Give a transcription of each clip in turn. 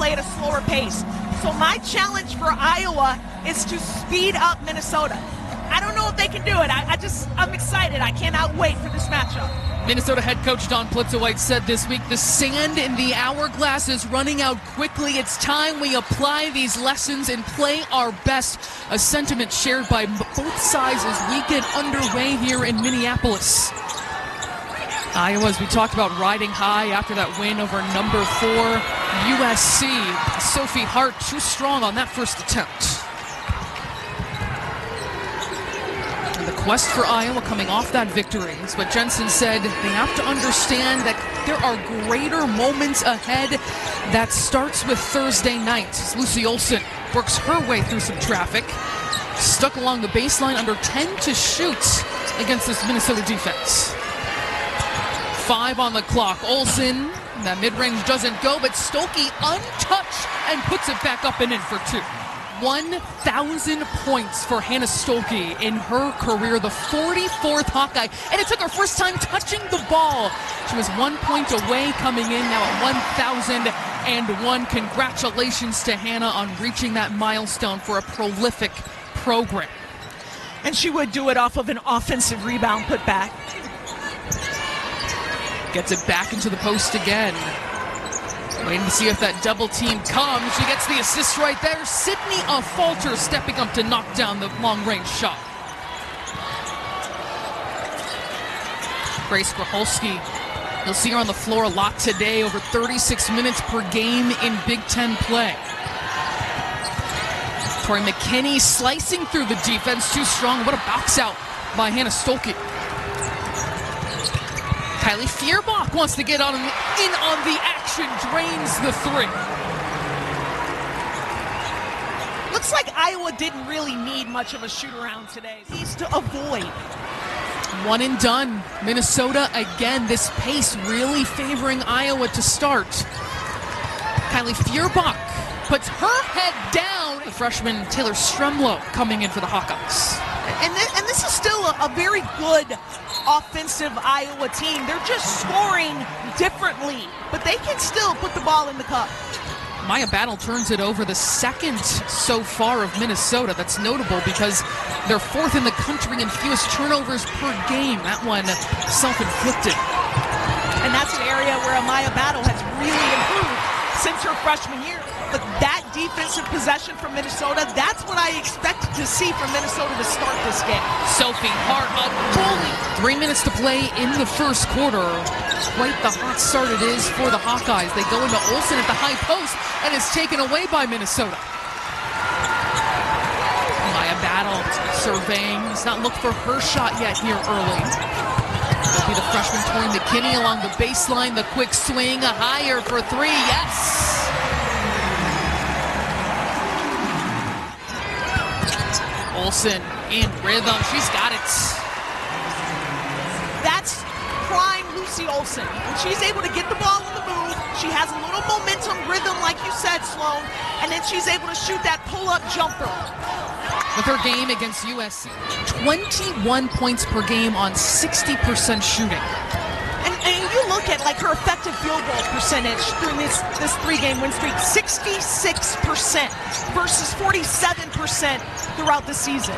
play at a slower pace. So my challenge for Iowa is to speed up Minnesota. I don't know if they can do it. I'm excited. I cannot wait for this matchup. Minnesota head coach Don Plitzowite said this week, the sand in the hourglass is running out quickly. It's time we apply these lessons and play our best. A sentiment shared by both sides as we get underway here in Minneapolis. Iowa, as we talked about, riding high after that win over number 4 USC. Sophie Hart too strong on that first attempt. And the quest for Iowa coming off that victory is what Jensen said. They have to understand that there are greater moments ahead. That starts with Thursday night as Lucy Olsen works her way through some traffic. Stuck along the baseline, under 10 to shoot against this Minnesota defense. 5 on the clock. Olsen, that mid-range doesn't go, but Stuelke untouched and puts it back up and in for 2. 1,000 points for Hannah Stuelke in her career, the 44th Hawkeye, and it took her first time touching the ball. She was 1 point away coming in, now at 1,001. Congratulations to Hannah on reaching that milestone for a prolific program. And she would do it off of an offensive rebound put back. Gets it back into the post again. Waiting to see if that double team comes. She gets the assist right there. Sydney Affolter stepping up to knock down the long-range shot. Grace Gracholski, you'll see her on the floor a lot today, over 36 minutes per game in Big Ten play. Tori McKinney slicing through the defense, too strong. What a box out by Hannah Stuelke. Kylie Feuerbach wants to get in on the action, drains the 3. Looks like Iowa didn't really need much of a shoot-around today. Needs to avoid. 1 and done. Minnesota again, this pace really favoring Iowa to start. Kylie Feuerbach puts her head down. The freshman Taylor Stremlow coming in for the Hawkeyes. And this is still a very good offensive Iowa team. They're just scoring differently, but they can still put the ball in the cup. Maya Battle turns it over, the second so far of Minnesota. That's notable because they're 4th in the country in fewest turnovers per game. That one self-inflicted. And that's an area where Maya Battle has really improved since her freshman year. But that defensive possession from Minnesota, that's what I expected to see from Minnesota to start this game. Sophie Hart, a bully. 3 minutes to play in the first quarter. Quite the hot start it is for the Hawkeyes. They go into Olsen at the high post, and it's taken away by Minnesota. Maya Battle surveying. Does not look for her shot yet here early. It'll be the freshman Tori McKinney along the baseline. The quick swing, a higher for 3. Yes! Olsen in rhythm. She's got it. That's prime Lucy Olsen. When she's able to get the ball on the move, she has a little momentum, rhythm, like you said, Sloan, and then she's able to shoot that pull-up jumper. With her game against USC, 21 points per game on 60% shooting. And you look at like her effective field goal percentage during this 3-game win streak, 66% versus 47% throughout the season.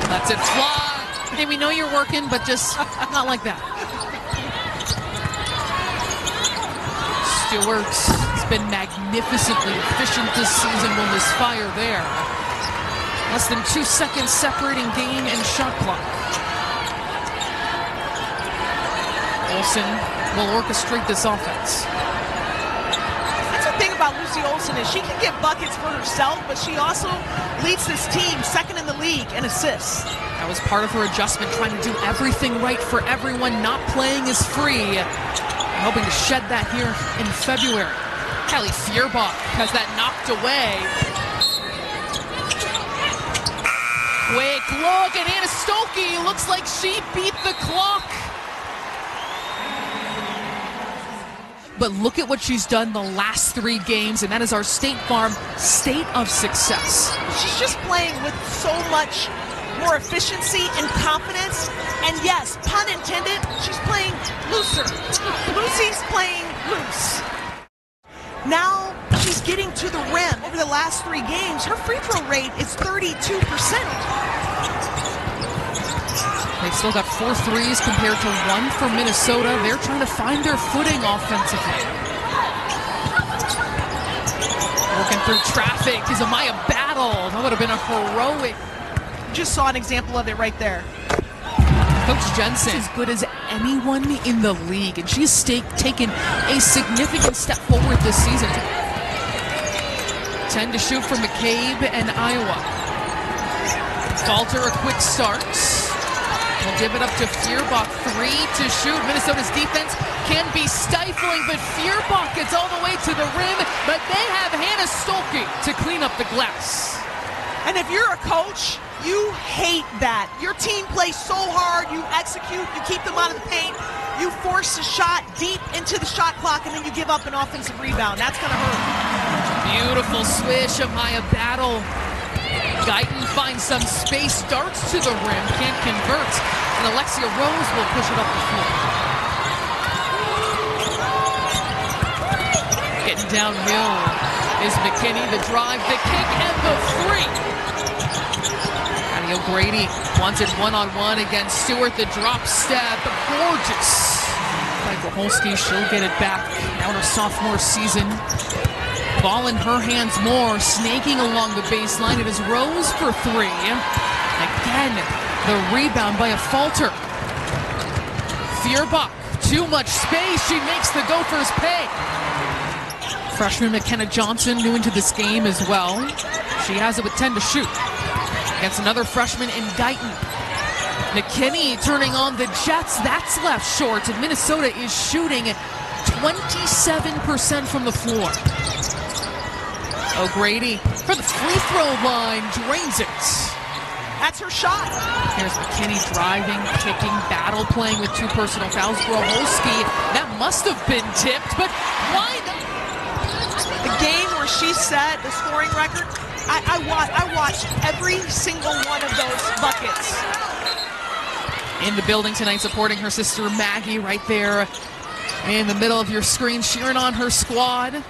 Lets it fly. Hey, we know you're working, but just not like that. Stewart has been magnificently efficient this season when there's fire there. Less than 2 seconds separating game and shot clock. Olsen will orchestrate this offense. That's the thing about Lucy Olsen is she can get buckets for herself, but she also leads this team 2nd in the league in assists. That was part of her adjustment, trying to do everything right for everyone. Not playing is free. Hoping to shed that here in February. Kylie Feuerbach has that knocked away. Quick look, and Hannah Stuelke looks like she beat the clock. But look at what she's done the last 3 games, and that is our State Farm state of success. She's just playing with so much more efficiency and confidence. And yes, pun intended, she's playing looser. Lucy's playing loose. Now she's getting to the rim. Over the last 3 games, her free throw rate is 32%. They've still got 4 threes compared to 1 for Minnesota. They're trying to find their footing offensively. Working through traffic is Amaya Battle. That would have been a heroic. Just saw an example of it right there. Coach Jensen is as good as anyone in the league, and she's taken a significant step forward this season. 10 to shoot for McCabe and Iowa. Falter a quick start. We'll give it up to Feuerbach. 3 to shoot. Minnesota's defense can be stifling, but Feuerbach gets all the way to the rim, but they have Hannah Stuelke to clean up the glass. And if you're a coach, you hate that. Your team plays so hard, you execute, you keep them out of the paint, you force a shot deep into the shot clock, and then you give up an offensive rebound. That's going to hurt. Beautiful swish, Amaya Battle. Guyton finds some space, darts to the rim, can't convert, and Alexia Rose will push it up the floor. Getting downhill is McKinney, the drive, the kick, and the 3. O'Grady wants it one-on-one against Stewart. The drop step, gorgeous. By Grholski, she'll get it back now in her sophomore season. Ball in her hands more, snaking along the baseline. It is Rose for 3. Again, the rebound by Affolter. Feuerbach, too much space. She makes the Gophers pay. Freshman McKenna Johnson new into this game as well. She has it with 10 to shoot. Against another freshman in Guyton. McKinney turning on the Jets. That's left short, and Minnesota is shooting 27% from the floor. O'Grady for the free throw line, drains it. That's her shot. Here's McKinney driving, kicking, Battle playing with 2 personal fouls. Grholski, that must have been tipped, but why not? The game where she set the scoring record, I watched every single one of those buckets. In the building tonight, supporting her sister Maggie right there in the middle of your screen, cheering on her squad.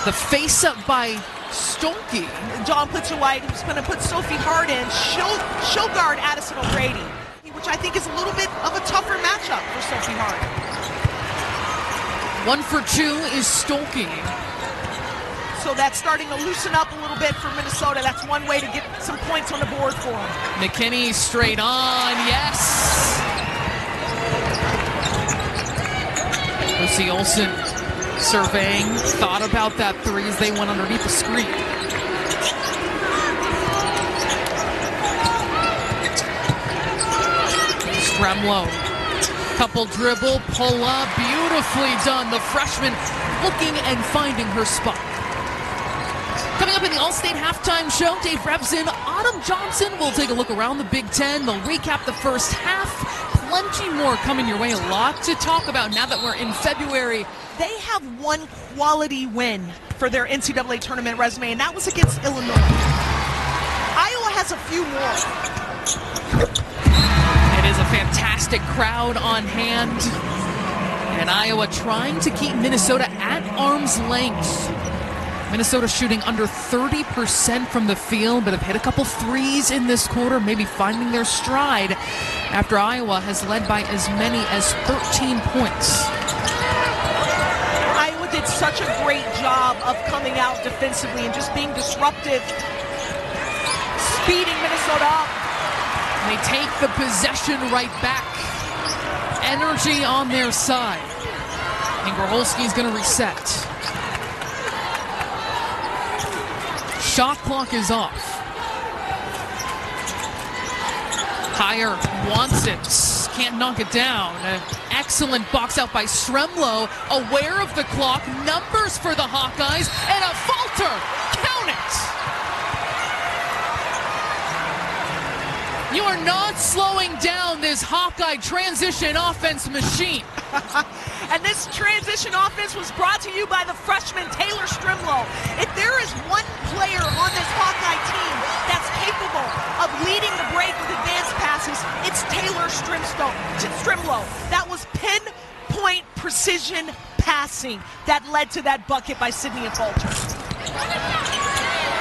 The face-up by Stuelke. Dawn Plitzer-White, who's going to put Sophie Hart in. She'll guard Addison O'Grady, which I think is a little bit of a tougher matchup for Sophie Hart. 1 for 2 is Stuelke. So that's starting to loosen up a little bit for Minnesota. That's one way to get some points on the board for them. McKinney straight on, yes! Lucy Olsen surveying, thought about that 3 as they went underneath the screen. Stremlow, couple dribble, pull up, beautifully done. The freshman looking and finding her spot. Coming up in the All-State Halftime Show, Dave Rebson, Autumn Johnson will take a look around the Big Ten. They'll recap the first half. Plenty more coming your way. A lot to talk about now that we're in February. They have one quality win for their NCAA tournament resume, and that was against Illinois. Iowa has a few more. It is a fantastic crowd on hand. And Iowa trying to keep Minnesota at arm's length. Minnesota shooting under 30% from the field, but have hit a couple threes in this quarter, maybe finding their stride after Iowa has led by as many as 13 points. Iowa did such a great job of coming out defensively and just being disruptive, speeding Minnesota up. They take the possession right back. Energy on their side. And Grholski's going to reset. Shot clock is off. Higher wants it. Can't knock it down. Excellent box out by Stremlow. Aware of the clock. Numbers for the Hawkeyes. And Affolter. Count it. You are not slowing down this Hawkeye transition offense machine. And this transition offense was brought to you by the freshman Taylor Stremlow. If there is one player on this Hawkeye team that's capable of leading the break with advanced passes, it's Taylor Stremlow. That was pinpoint precision passing that led to that bucket by Sydney Affolter.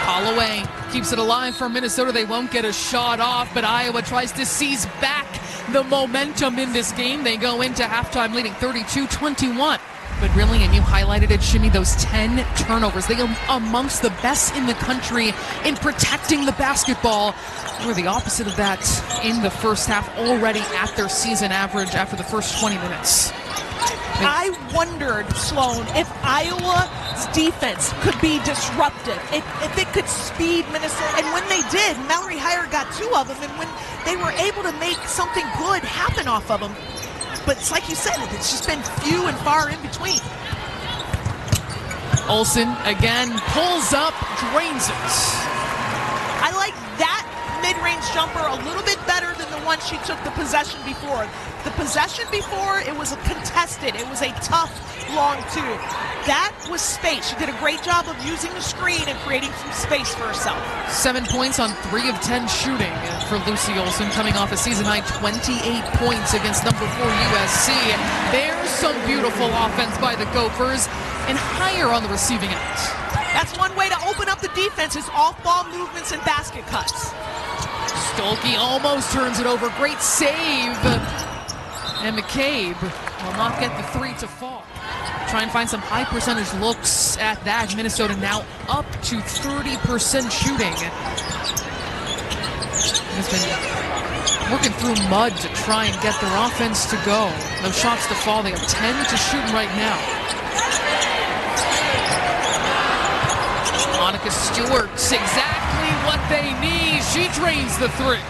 Holloway keeps it alive for Minnesota. They won't get a shot off, but Iowa tries to seize back the momentum in this game. They go into halftime leading 32-21. But really, and you highlighted it, Shimmy, those 10 turnovers. They are amongst the best in the country in protecting the basketball. They were the opposite of that in the first half, already at their season average after the first 20 minutes. I wondered, Sloan, if Iowa's defense could be disruptive, if it could speed Minnesota. And when they did, Mallory Heyer got 2 of them, and when they were able to make something good happen off of them. But it's like you said, it's just been few and far in between. Olsen again pulls up, drains it. I like that mid-range jumper a little bit better than the one she took the possession before. The possession before, it was a contested. It was a tough, long 2. That was space. She did a great job of using the screen and creating some space for herself. 7 points on 3 of 10 shooting for Lucy Olsen, coming off a season-high 28 points against number 4 USC. There's some beautiful offense by the Gophers, and higher on the receiving end. That's one way to open up the defense, is off-ball movements and basket cuts. Stuelke almost turns it over. Great save. And McCabe will not get the 3 to fall. Try and find some high percentage looks at that. Minnesota now up to 30% shooting. Has been working through mud to try and get their offense to go. No shots to fall. They have 10 to shoot right now. Hannah Stuelke's exactly what they need. She drains the 3.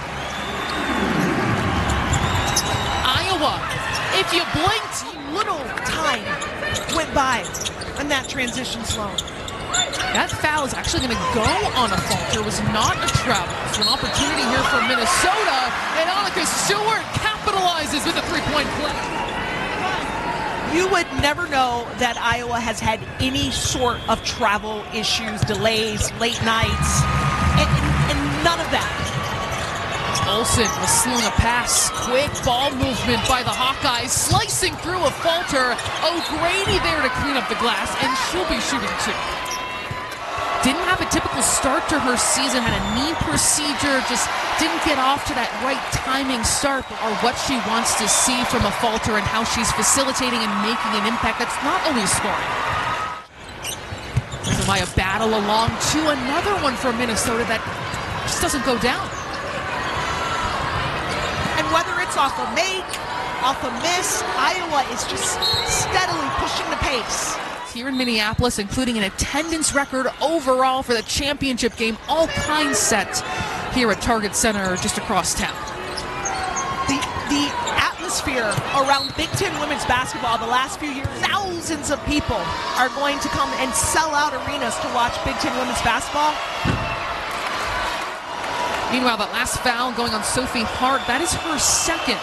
Iowa, if you blinked, little time went by in that transition slow. That foul is actually going to go on Affolter. It was not a travel. So an opportunity here for Minnesota, and Hannah Stuelke capitalizes with a 3-point play. You would never know that Iowa has had any sort of travel issues, delays, late nights, and none of that. Olsen was slung a pass. Quick ball movement by the Hawkeyes, slicing through Affolter. O'Grady there to clean up the glass, and she'll be shooting 2. Didn't have a typical start to her season, had a knee procedure, just didn't get off to that right timing start, or what she wants to see from Affolter and how she's facilitating and making an impact. That's not only scoring. There's a battle along to another one for Minnesota that just doesn't go down. And whether it's off a make, off a miss, Iowa is just steadily pushing the pace. Here in Minneapolis, including an attendance record overall for the championship game, all kinds set here at Target Center just across town. The atmosphere around Big Ten women's basketball the last few years, thousands of people are going to come and sell out arenas to watch Big Ten women's basketball. Meanwhile, that last foul going on Sophie Hart, that is her 2nd.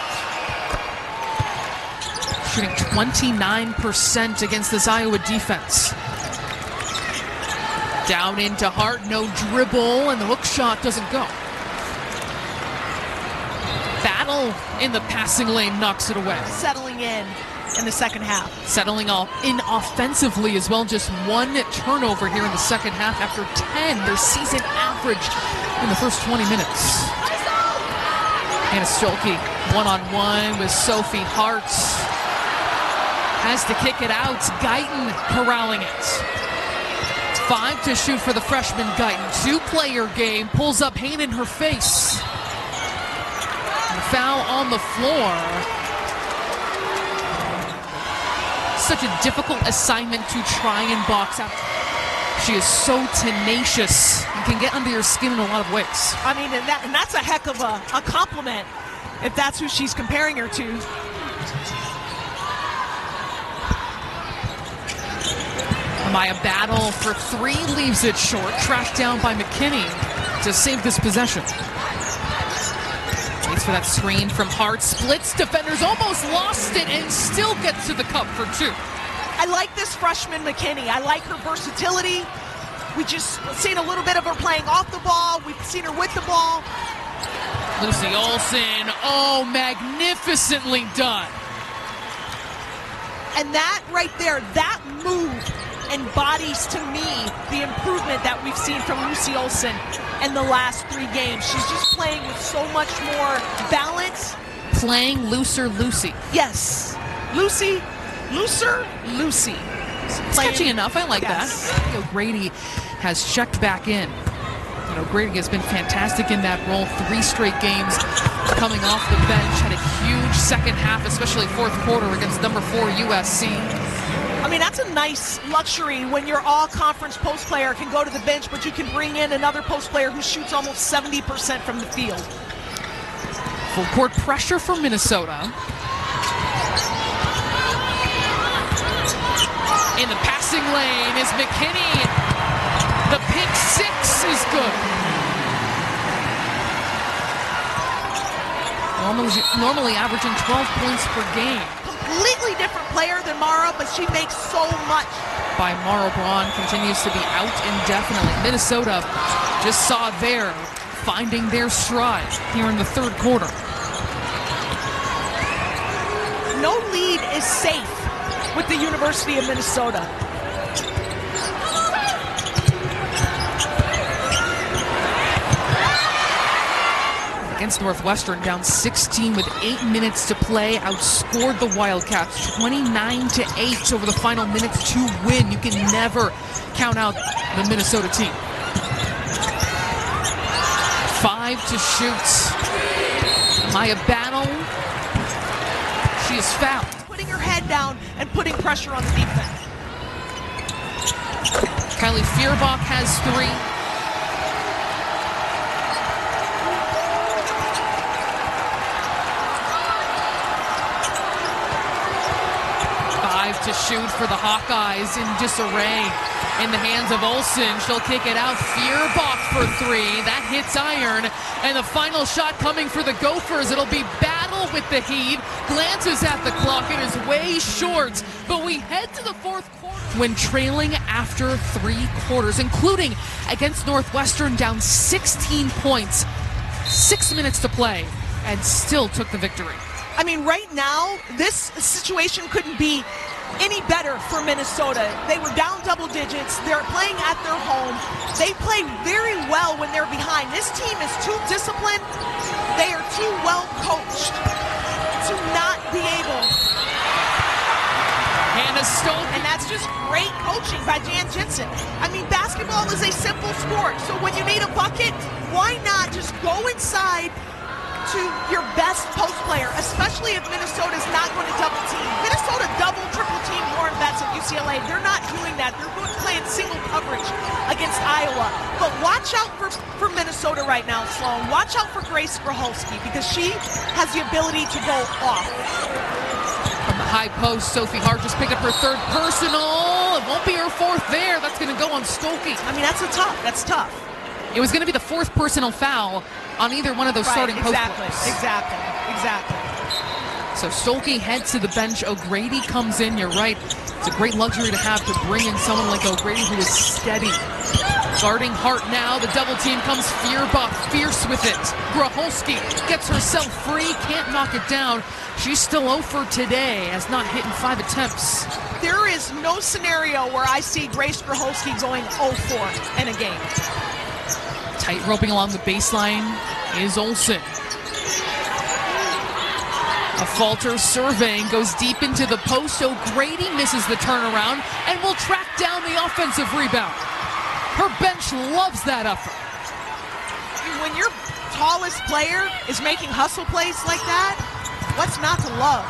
Shooting 29% against this Iowa defense. Down into Hart, no dribble, and the hook shot doesn't go. Battle in the passing lane knocks it away. Settling in the second half. Settling in offensively as well. Just 1 turnover here in the second half after 10, their season average in the first 20 minutes. Hannah Stuelke one-on-one with Sophie Hart. Has to kick it out. Guyton corralling it. 5 to shoot for the freshman Guyton. 2-player game. Pulls up Hannah in her face. And a foul on the floor. Such a difficult assignment to try and box out. She is so tenacious and can get under your skin in a lot of ways. I mean, and that's a heck of a compliment if that's who she's comparing her to. Amaya battle for 3, leaves it short. Tracked down by McKinney to save this possession. Waits for that screen from Hart. Splits defenders, almost lost it, and still gets to the cup for 2. I like this freshman McKinney. I like her versatility. We just seen a little bit of her playing off the ball. We've seen her with the ball. Lucy Olsen, oh, magnificently done. And that right there, that move embodies to me the improvement that we've seen from Lucy Olsen in the last 3 games. She's just playing with so much more balance. Playing looser Lucy. Yes. Looser Lucy. It's catchy enough. I like that. O'Grady has checked back in. And O'Grady has been fantastic in that role. 3 straight games coming off the bench. Had a huge second half, especially fourth quarter against number 4 USC. I mean, that's a nice luxury when your all-conference post player can go to the bench, but you can bring in another post player who shoots almost 70% from the field. Full court pressure for Minnesota. In the passing lane is McKinney. The pick 6 is good. Normally averaging 12 points per game. Completely different player than Mara, but she makes so much. By Mara Braun continues to be out indefinitely. Minnesota just saw there finding their stride here in the third quarter. No lead is safe with the University of Minnesota. Against Northwestern, down 16 with 8 minutes to play, outscored the Wildcats 29-8 over the final minutes to win. You can never count out the Minnesota team. 5 to shoot. Maya Battle. She is fouled. Putting her head down and putting pressure on the defense. Kylie Feuerbach has 3. To shoot for the Hawkeyes in disarray in the hands of Olsen. She'll kick it out. Feuerbach for 3. That hits iron. And the final shot coming for the Gophers. It'll be battle with the Heat. Glances at the clock. It is way short. But we head to the fourth quarter when trailing after 3 quarters, including against Northwestern, down 16 points. 6 minutes to play and still took the victory. I mean, right now, this situation couldn't be any better for Minnesota. They were down double digits. They're playing at their home. They play very well when they're behind. This team is too disciplined. They are too well coached to not be able. Hannah Stuelke. And that's just great coaching by Jan Jensen. I mean, basketball is a simple sport. So when you need a bucket, why not just go inside to your best post player, especially if Minnesota's not going to double team. Minnesota double, triple team Lauren Betts at UCLA. They're not doing that. They're going to play in single coverage against Iowa. But watch out for Minnesota right now, Sloan. Watch out for Grace Groholski because she has the ability to go off. From the high post, Sophie Hart just picked up her 3rd personal. It won't be her 4th there. That's going to go on Stuelke. I mean, that's tough. It was going to be the 4th personal foul on either one of those starting post players. Exactly. So Stuelke heads to the bench. O'Grady comes in. You're right. It's a great luxury to have to bring in someone like O'Grady who is steady. Guarding Hart now. The double team comes. Feuerbach fierce with it. Groholski gets herself free. Can't knock it down. She's still 0 for today. Has not hit in 5 attempts. There is no scenario where I see Grace Groholski going 0-4 in a game. Tight roping along the baseline is Olsen. Affolter surveying, goes deep into the post. O'Grady misses the turnaround and will track down the offensive rebound. Her bench loves that effort. When your tallest player is making hustle plays like that, what's not to love?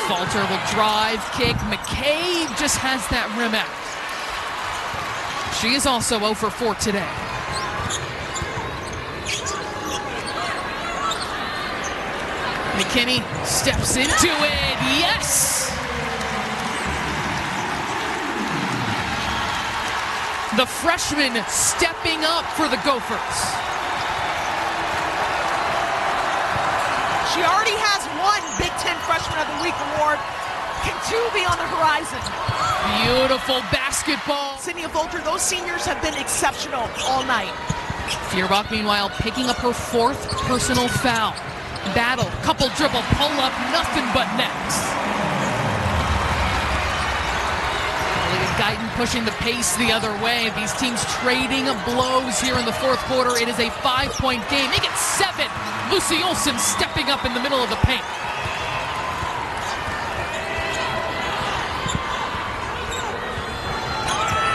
Affolter will drive, kick. McCabe just has that rim out. She is also 0 for 4 today. McKinney steps into it. Yes! The freshman stepping up for the Gophers. She already has 1 Big Ten Freshman of the Week award. Can 2 be on the horizon? Beautiful basketball. Sydney Affolter, those seniors have been exceptional all night. Feuerbach, meanwhile, picking up her 4th personal foul. Battle, couple dribble, pull up, nothing but nets. Guyton pushing the pace the other way. These teams trading blows here in the fourth quarter. It is a 5-point game. Make it 7. Lucy Olsen stepping up in the middle of the paint.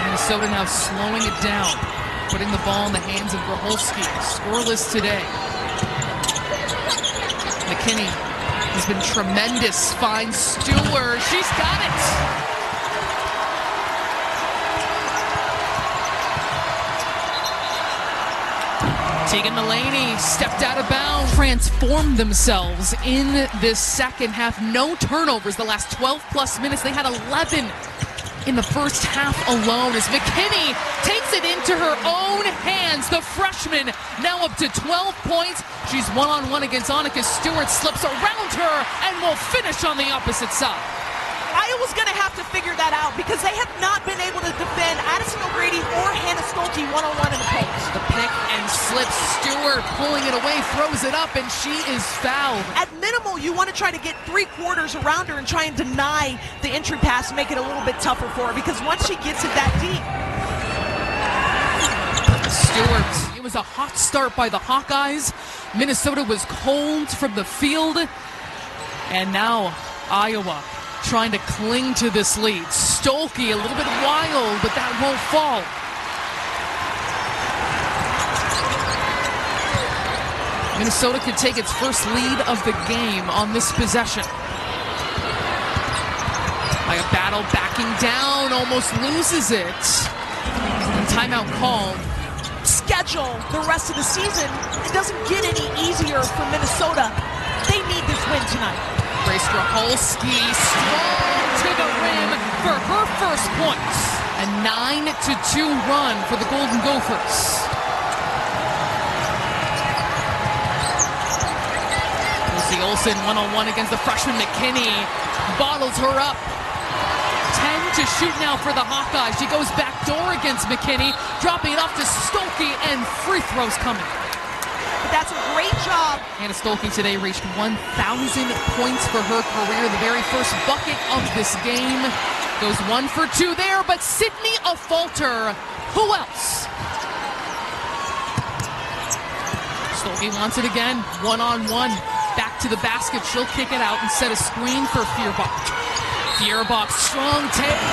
Minnesota now slowing it down, putting the ball in the hands of Gracholski. Scoreless today. McKinney has been tremendous. Finds Stewart. She's got it. Tegan Mulaney stepped out of bounds. Transformed themselves in this second half. No turnovers the last 12-plus minutes. They had 11 in the first half alone as McKinney takes it into her own hands. The freshman now up to 12 points. She's one-on-one against Annika Stewart. Slips around her and will finish on the opposite side. Iowa's going to have to figure that out because they have not been able to defend Addison O'Grady or Hannah Stuelke one-on-one in the post. The pick and slip. Stewart pulling it away, throws it up, and she is fouled. At minimal, you want to try to get 3 quarters around her and try and deny the entry pass, make it a little bit tougher for her because once she gets it that deep. Stewart, it was a hot start by the Hawkeyes. Minnesota was cold from the field. And now Iowa trying to cling to this lead. Stuelke a little bit wild, but that won't fall. Minnesota could take its first lead of the game on this possession. By a battle, backing down, almost loses it. And timeout called. Schedule the rest of the season. It doesn't get any easier for Minnesota. They need this win tonight. Grace Gracholski strong to the rim for her first points. A 9-2 run for the Golden Gophers. Lucy Olsen one-on-one against the freshman McKinney. Bottles her up. 10 to shoot now for the Hawkeyes. She goes back door against McKinney, dropping it off to Stuelke, and free throws coming. That's a great job. Hannah Stuelke today reached 1,000 points for her career. The very first bucket of this game. Goes 1 for 2 there, but Sydney Affolter, who else? Stuelke wants it again, one-on-one. Back to the basket, she'll kick it out and set a screen for Feuerbach. Feuerbach, strong take.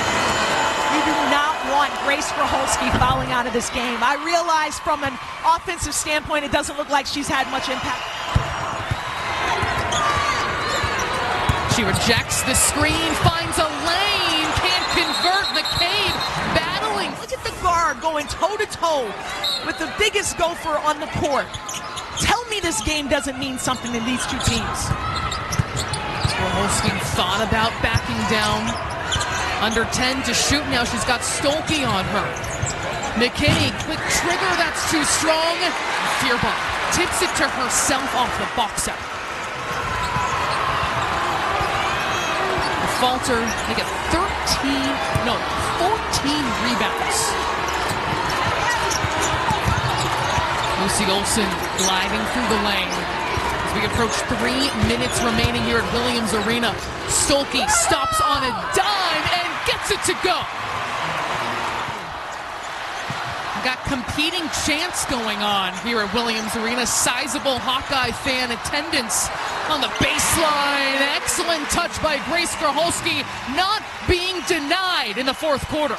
You do not want Grace Gracholski fouling out of this game. I realize from an offensive standpoint, it doesn't look like she's had much impact. She rejects the screen, finds a lane, can't convert. McCabe battling. Look at the guard going toe-to-toe with the biggest Gopher on the court. Tell me this game doesn't mean something to these two teams. Gracholski thought about backing down. Under 10 to shoot now. She's got Stuelke on her. McKinney, quick trigger, that's too strong. Feuerbach tips it to herself off the box out. Affolter, they get 14 rebounds. Lucy Olsen gliding through the lane. As we approach 3 minutes remaining here at Williams Arena. Stuelke stops on a dime and gets it to go. Got competing chants going on here at Williams Arena. Sizable Hawkeye fan attendance on the baseline. Excellent touch by Grace Gracholski, not being denied in the fourth quarter.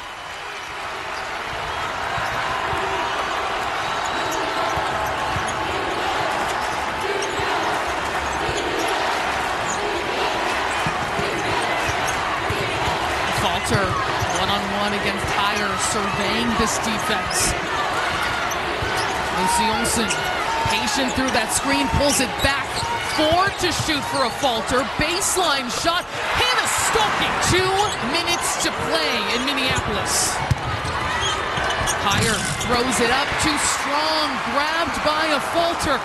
Affolter one-on-one against Tyre, surveying this defense. Lucy Olsen, patient through that screen, pulls it back. 4 to shoot for Affolter. Baseline shot. Hannah Stuelke, 2 minutes to play in Minneapolis. Tyre throws it up, too strong, grabbed by Affolter.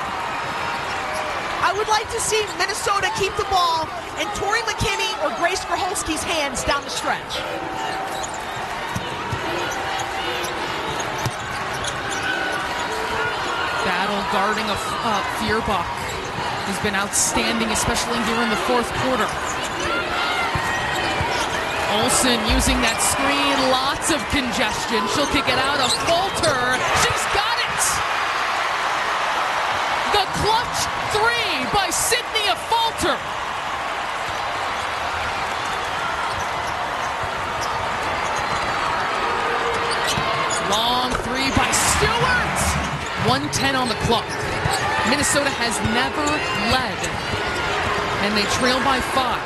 I would like to see Minnesota keep the ball in Tori McKinney or Grace Gracholski's hands down the stretch. Battle guarding Feuerbach. who's been outstanding, especially here in the fourth quarter. Olsen using that screen, lots of congestion. She'll kick it out of Affolter. She's got it! The clutch three by Sydney Affolter. Long three by Stewart. 1:10 on the clock. Minnesota has never led, and they trail by 5.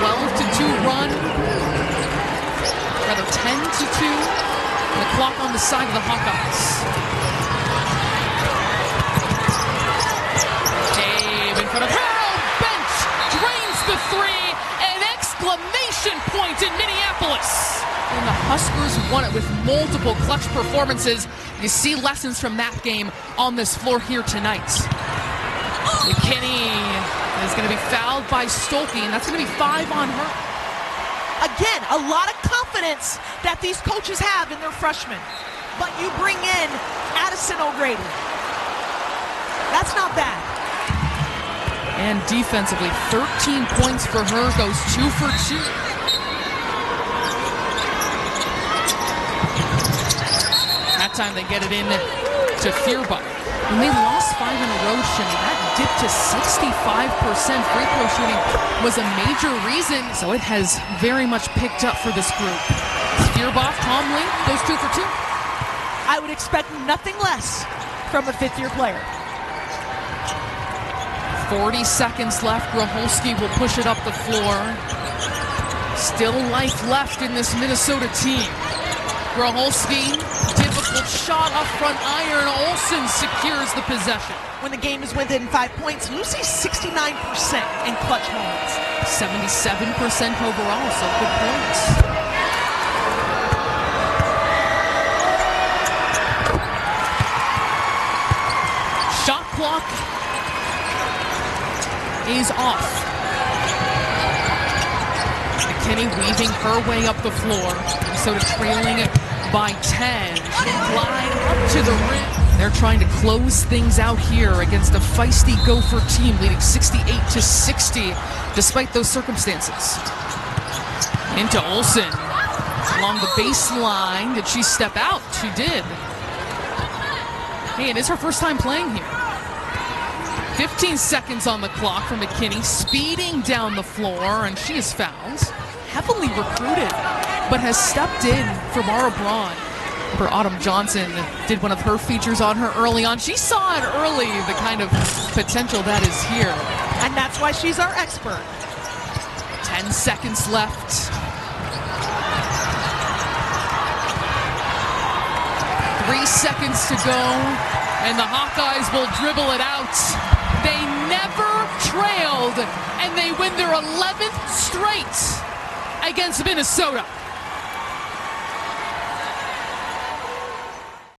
12-2 run, rather 10-2. The clock on the side of the Hawkeyes. Dave in front of Harold, bench, drains the three, an exclamation point in Minneapolis. And the Huskers won it with multiple clutch performances. You see lessons from that game on this floor here tonight. McKinney is going to be fouled by Stuelke, and that's going to be 5 on her. Again, a lot of confidence that these coaches have in their freshmen. But you bring in Addison O'Grady. That's not bad. And defensively, 13 points for her, goes 2 for 2. That time they get it in to Feuerbach. When they lost 5 in a row, Shimmy, that dipped to 65% free throw shooting was a major reason. So it has very much picked up for this group. Feuerbach calmly goes 2 for 2. I would expect nothing less from a fifth-year player. 40 seconds left. Groholski will push it up the floor. Still life left in this Minnesota team. Groholski, difficult shot off front iron. Olsen secures the possession. When the game is within 5 points, Lucy's 69% in clutch moments. 77% overall, so good points. Shot clock is off. McKinney weaving her way up the floor. Minnesota trailing by 10. Glide up to the rim. They're trying to close things out here against a feisty Gopher team leading 68-60 despite those circumstances. Into Olsen along the baseline. Did she step out? She did. Hey, it is her first time playing here. 15 seconds on the clock for McKinney, speeding down the floor, and she is fouled. Heavily recruited, but has stepped in for Mara Braun. For Autumn Johnson did one of her features on her early on. She saw it early, the kind of potential that is here. And that's why she's our expert. 10 seconds left. 3 seconds to go, and the Hawkeyes will dribble it out. They never trailed, and they win their 11th straight against Minnesota.